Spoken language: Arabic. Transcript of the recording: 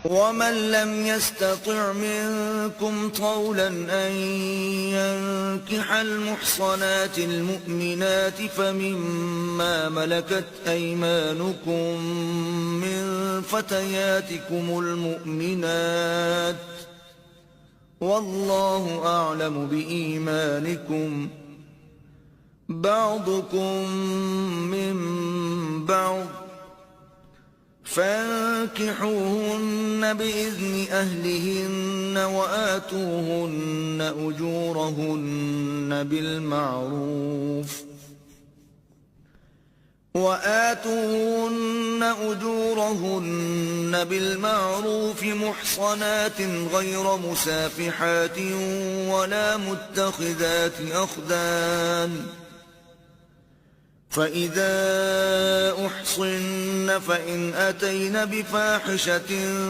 ومن لم يستطع منكم طولا أن ينكح المحصنات المؤمنات فمما ملكت أيمانكم من فتياتكم المؤمنات والله أعلم بإيمانكم بعضكم من بعض فانكحوهن بإذن أهلهن وآتوهن أجورهن بالمعروف محصنات غير مسافحات ولا متخذات أخدان فإذا أحصن فإن أتين بفاحشة